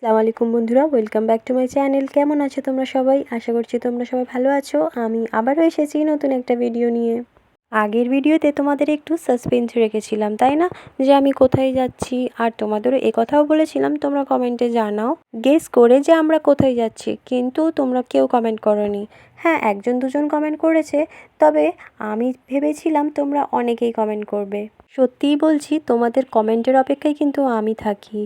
আসসালামু আলাইকুম বন্ধুরা, welcome back to my channel. কেমন আছো তোমরা সবাই? আশা করছি তোমরা সবাই ভালো আছো। আমি আবারও এসেছি নতুন একটা ভিডিও নিয়ে। আগের ভিডিওতে তোমাদের একটু সাসপেন্স রেখেছিলাম, তাই না? যে আমি কোথায় যাচ্ছি, আর তোমাদেরও কথাও বলেছিলাম তোমরা কমেন্টে জানাও গেস করে যে আমরা কোথায় যাচ্ছি, কিন্তু তোমরা কেউ কমেন্ট করোনি। হ্যাঁ, একজন দুজন কমেন্ট করেছে, তবে আমি ভেবেছিলাম তোমরা অনেকেই কমেন্ট করবে। সত্যিই বলছি, তোমাদের কমেন্টের অপেক্ষায় কিন্তু আমি থাকি।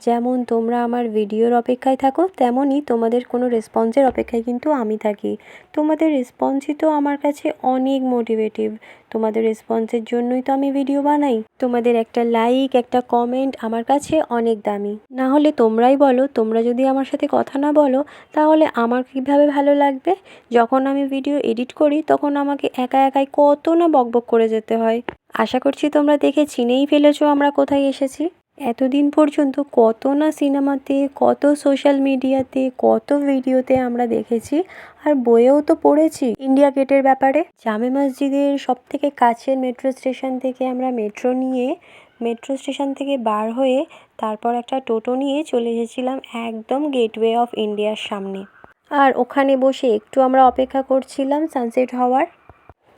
যেমন তোমরা আমার ভিডিওর অপেক্ষায় থাকো, তেমনই তোমাদের কোনো রেসপন্সের অপেক্ষায় কিন্তু আমি থাকি। তোমাদের রেসপন্সই তো আমার কাছে অনেক মোটিভেটিভ। তোমাদের রেসপন্সের জন্যই তো আমি ভিডিও বানাই। তোমাদের একটা লাইক, একটা কমেন্ট আমার কাছে অনেক দামি। না হলে তোমরাই বলো, তোমরা যদি আমার সাথে কথা না বলো তাহলে আমার কীভাবে ভালো লাগবে? যখন আমি ভিডিও এডিট করি তখন আমাকে একা একাই কত না বকবক করে যেতে হয়। আশা করছি তোমরা দেখে চিনেই ফেলেছো আমরা কোথায় এসেছি। এতদিন পর্যন্ত কত না সিনেমাতে, কত সোশ্যাল মিডিয়াতে, কত ভিডিওতে আমরা দেখেছি, আর বইয়েও তো পড়েছি ইন্ডিয়া গেটের ব্যাপারে। জামে মসজিদের সবথেকে কাছের মেট্রো স্টেশন থেকে আমরা মেট্রো স্টেশন থেকে বার হয়ে তারপর একটা টোটো নিয়ে চলে এসেছিলাম একদম গেটওয়ে অফ ইন্ডিয়ার সামনে। আর ওখানে বসে একটু আমরা অপেক্ষা করছিলাম সানসেট হওয়ার,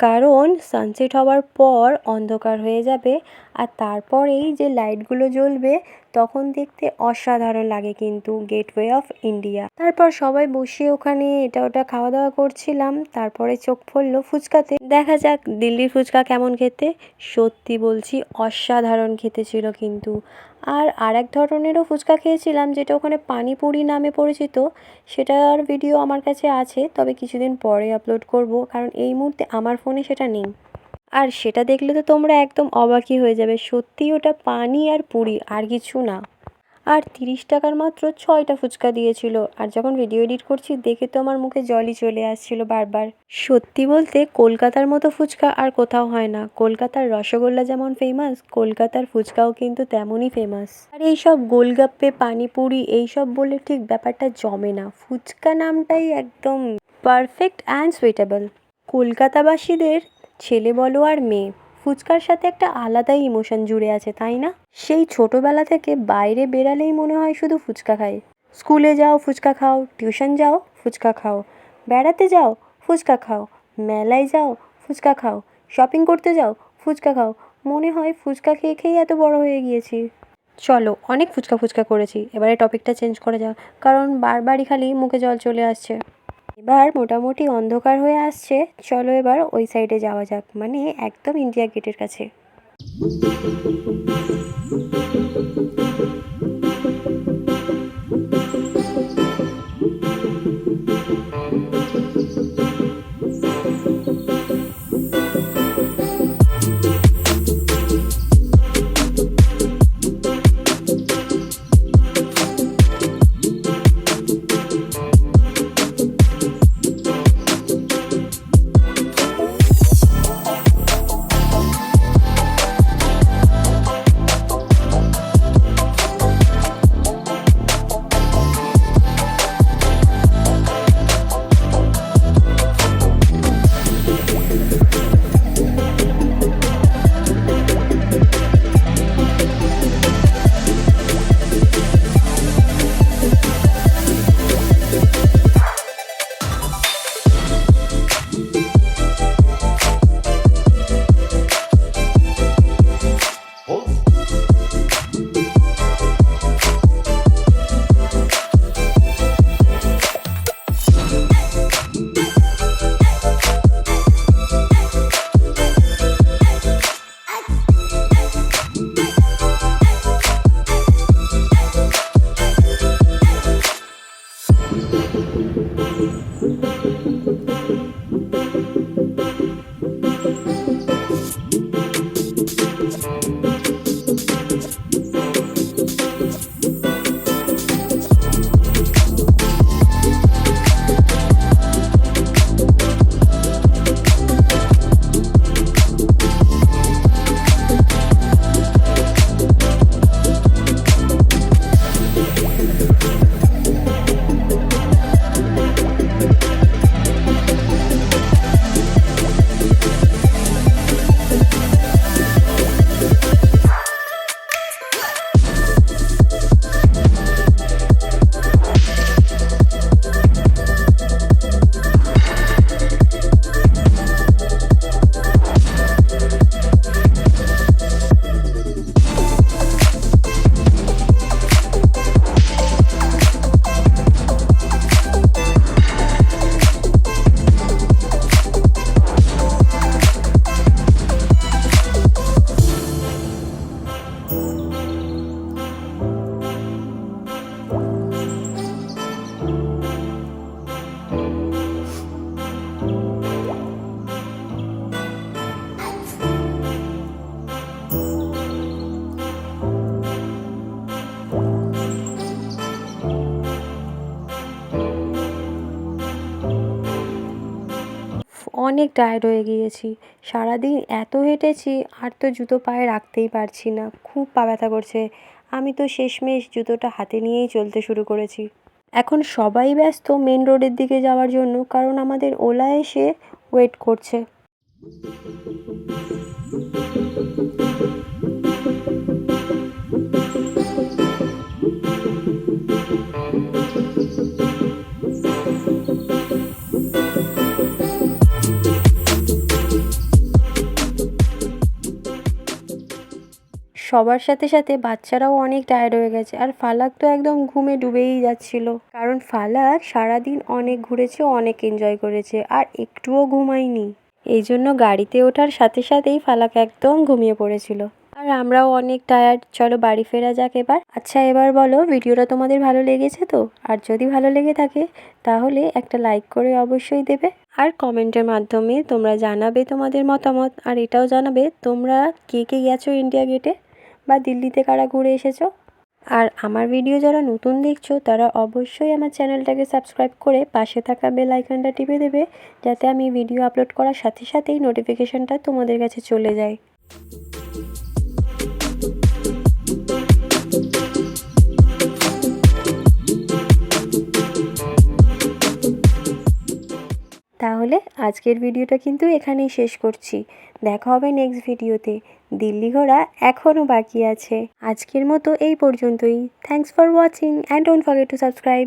কারণ সানসেট হওয়ার পর অন্ধকার হয়ে যাবে, আর তারপরেই যে লাইটগুলো জ্বলবে তখন দেখতে অসাধারণ লাগে কিন্তু গেটওয়ে অফ ইন্ডিয়া। তারপর সবাই বসে ওখানে এটা ওটা খাওয়া দাওয়া করছিলাম। তারপরে চোখ পড়লো ফুচকাতে। দেখা যাক দিল্লির ফুচকা কেমন খেতে। সত্যি বলছি, অসাধারণ খেতে ছিল কিন্তু। আর এক ধরনেরও ফুচকা খেয়েছিলাম যেটা ওখানে পানিপুরি নামে পরিচিত। সেটার ভিডিও আমার কাছে আছে, তবে কিছুদিন পরে আপলোড করব, কারণ এই মুহূর্তে আমার ফোনে সেটা নেই। আর সেটা দেখলে তো তোমরা একদম অবাকই হয়ে যাবে। সত্যিই ওটা পানি আর পুরি, আর কিছু না। আর 30 টাকার মাত্র 6টা ফুচকা দিয়েছিল। আর যখন ভিডিও এডিট করছি দেখে তো আমার মুখে জলই চলে আসছিল বারবার। সত্যি বলতে কলকাতার মতো ফুচকা আর কোথাও হয় না। কলকাতার রসগোল্লা যেমন ফেমাস, কলকাতার ফুচকাও কিন্তু তেমনই ফেমাস। আর এইসব গোলগাপ্পে, পানিপুরি এইসব বলে ঠিক ব্যাপারটা জমে না। ফুচকা নামটাই একদম পারফেক্ট অ্যান্ড সুইটেবল। কলকাতাবাসীদের ছেলে বলো আর মেয়ে, ফুচকার সাথে একটা আলাদাই ইমোশন জুড়ে আছে, তাই না? সেই ছোটোবেলা থেকে বাইরে বেরালেই মনে হয় শুধু ফুচকা খাই। স্কুলে যাও ফুচকা খাও, টিউশন যাও ফুচকা খাও, বেড়াতে যাও ফুচকা খাও, মেলায় যাও ফুচকা খাও, শপিং করতে যাও ফুচকা খাও। মনে হয় ফুচকা খেয়ে খেয়ে এত বড় হয়ে গিয়েছি। চলো, অনেক ফুচকা ফুচকা করেছি, এবারে টপিকটা চেঞ্জ করে যাও, কারণ বারবারই খালি মুখে জল চলে আসছে। এবার মোটামুটি অন্ধকার হয়ে আসছে, চলো এবার ওই সাইডে যাওয়া যাক, মানে একদম ইন্ডিয়া গেটের কাছে। অনেক টায়ার্ড হয়ে গিয়েছি। সারাদিন এত হেঁটেছি আর তো জুতো পায়ে রাখতেই পারছি না, খুব পা ব্যথা করছে। আমি তো শেষমেশ জুতোটা হাতে নিয়েই চলতে শুরু করেছি। এখন সবাই ব্যস্ত মেন রোডের দিকে যাওয়ার জন্য, কারণ আমাদের ওলা এসে ওয়েট করছে। সবার সাথে সাথে বাচ্চারাও অনেক টায়ার্ড হয়ে গেছে, আর ফালাক তো একদম ঘুমে ডুবেই যাচ্ছিল, কারণ ফালাক সারাদিন অনেক ঘুরেছে, অনেক এনজয় করেছে আর একটুও ঘুমায়নি। এই জন্য গাড়িতে ওঠার সাথে সাথেই ফালাক একদম ঘুমিয়ে পড়েছিল। আর আমরাও অনেক টায়ার্ড, চলো বাড়ি ফেরা যাক এবার। আচ্ছা এবার বলো, ভিডিওটা তোমাদের ভালো লেগেছে তো? আর যদি ভালো লেগে থাকে তাহলে একটা লাইক করে অবশ্যই দেবে, আর কমেন্টের মাধ্যমে তোমরা জানাবে তোমাদের মতামত, আর এটাও জানাবে তোমরা কে কে গেছো ইন্ডিয়া গেটে, বা দিল্লিতে কারা ঘুরে এসেছো। আর আমার ভিডিও যারা নতুন দেখছো তারা অবশ্যই আমার চ্যানেলটাকে সাবস্ক্রাইব করে পাশে থাকা বেল আইকনটা টিপে দেবে, যাতে আমি ভিডিও আপলোড করার সাথে সাথেই নোটিফিকেশনটা তোমাদের কাছে চলে যায়। তাহলে আজকের ভিডিওটা কিন্তু এখানেই শেষ করছি। দেখা হবে নেক্সট ভিডিওতে। দিল্লি ঘোরা এখনও বাকি আছে। আজকের মতো এই পর্যন্তই। Thanks for watching and don't forget to subscribe.